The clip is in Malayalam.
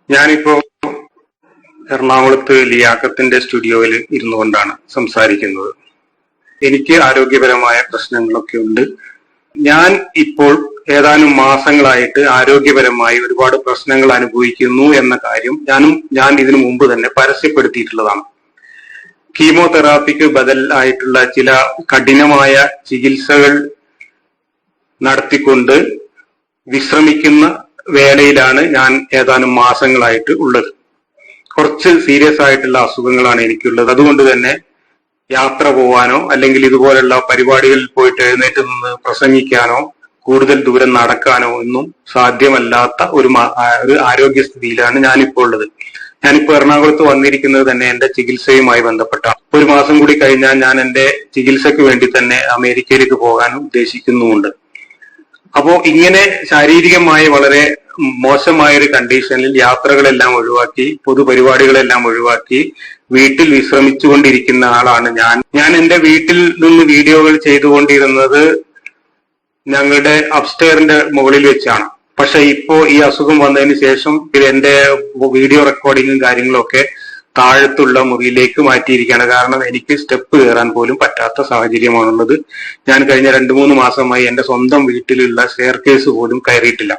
ഞാനിപ്പോ എറണാകുളത്ത് ലിയാഖത്തിന്റെ സ്റ്റുഡിയോയിൽ ഇരുന്നു കൊണ്ടാണ് സംസാരിക്കുന്നത്. എനിക്ക് ആരോഗ്യപരമായ പ്രശ്നങ്ങളൊക്കെ ഉണ്ട്. ഞാൻ ഇപ്പോൾ ഏതാനും മാസങ്ങളായിട്ട് ആരോഗ്യപരമായി ഒരുപാട് പ്രശ്നങ്ങൾ അനുഭവിക്കുന്നു എന്ന കാര്യം ഞാൻ ഇതിനു മുമ്പ് തന്നെ പരസ്യപ്പെടുത്തിയിട്ടുള്ളതാണ്. കീമോതെറാപ്പിക്ക് ബദലായിട്ടുള്ള ചില കഠിനമായ ചികിത്സകൾ നടത്തിക്കൊണ്ട് വിശ്രമിക്കുന്ന വേളയിലാണ് ഞാൻ ഏതാനും മാസങ്ങളായിട്ട് ഉള്ളത്. കുറച്ച് സീരിയസ് ആയിട്ടുള്ള അസുഖങ്ങളാണ് എനിക്കുള്ളത്. അതുകൊണ്ട് തന്നെ യാത്ര പോവാനോ അല്ലെങ്കിൽ ഇതുപോലുള്ള പരിപാടികളിൽ പോയിട്ട് എഴുന്നേറ്റ് നിന്ന് പ്രസംഗിക്കാനോ കൂടുതൽ ദൂരം നടക്കാനോ ഒന്നും സാധ്യമല്ലാത്ത ഒരു ആരോഗ്യസ്ഥിതിയിലാണ് ഞാനിപ്പോൾ ഉള്ളത്. ഞാനിപ്പോ എറണാകുളത്ത് വന്നിരിക്കുന്നത് തന്നെ എന്റെ ചികിത്സയുമായി ബന്ധപ്പെട്ട. ഒരു മാസം കൂടി കഴിഞ്ഞാൽ ഞാൻ എന്റെ ചികിത്സയ്ക്ക് വേണ്ടി തന്നെ അമേരിക്കയിലേക്ക് പോകാൻ ഉദ്ദേശിക്കുന്നുമുണ്ട്. അപ്പോ ഇങ്ങനെ ശാരീരികമായി വളരെ മോശമായ ഒരു കണ്ടീഷനിൽ യാത്രകളെല്ലാം ഒഴിവാക്കി പൊതുപരിപാടികളെല്ലാം ഒഴിവാക്കി വീട്ടിൽ വിശ്രമിച്ചുകൊണ്ടിരിക്കുന്ന ആളാണ് ഞാൻ എന്റെ വീട്ടിൽ നിന്ന് വീഡിയോകൾ ചെയ്തുകൊണ്ടിരുന്നത് ഞങ്ങളുടെ അപ്സ്റ്റെയറിന്റെ മുകളിൽ വെച്ചാണ്. പക്ഷെ ഇപ്പോ ഈ അസുഖം വന്നതിന് ശേഷം എന്റെ വീഡിയോ റെക്കോർഡിങ്ങും കാര്യങ്ങളൊക്കെ താഴത്തുള്ള മുറിയിലേക്ക് മാറ്റിയിരിക്കുകയാണ്. കാരണം എനിക്ക് സ്റ്റെപ്പ് കയറാൻ പോലും പറ്റാത്ത സാഹചര്യമാണുള്ളത്. ഞാൻ കഴിഞ്ഞ 2-3 മാസമായി എന്റെ സ്വന്തം വീട്ടിലുള്ള സ്റ്റെയർ കേസ് പോലും കയറിയിട്ടില്ല.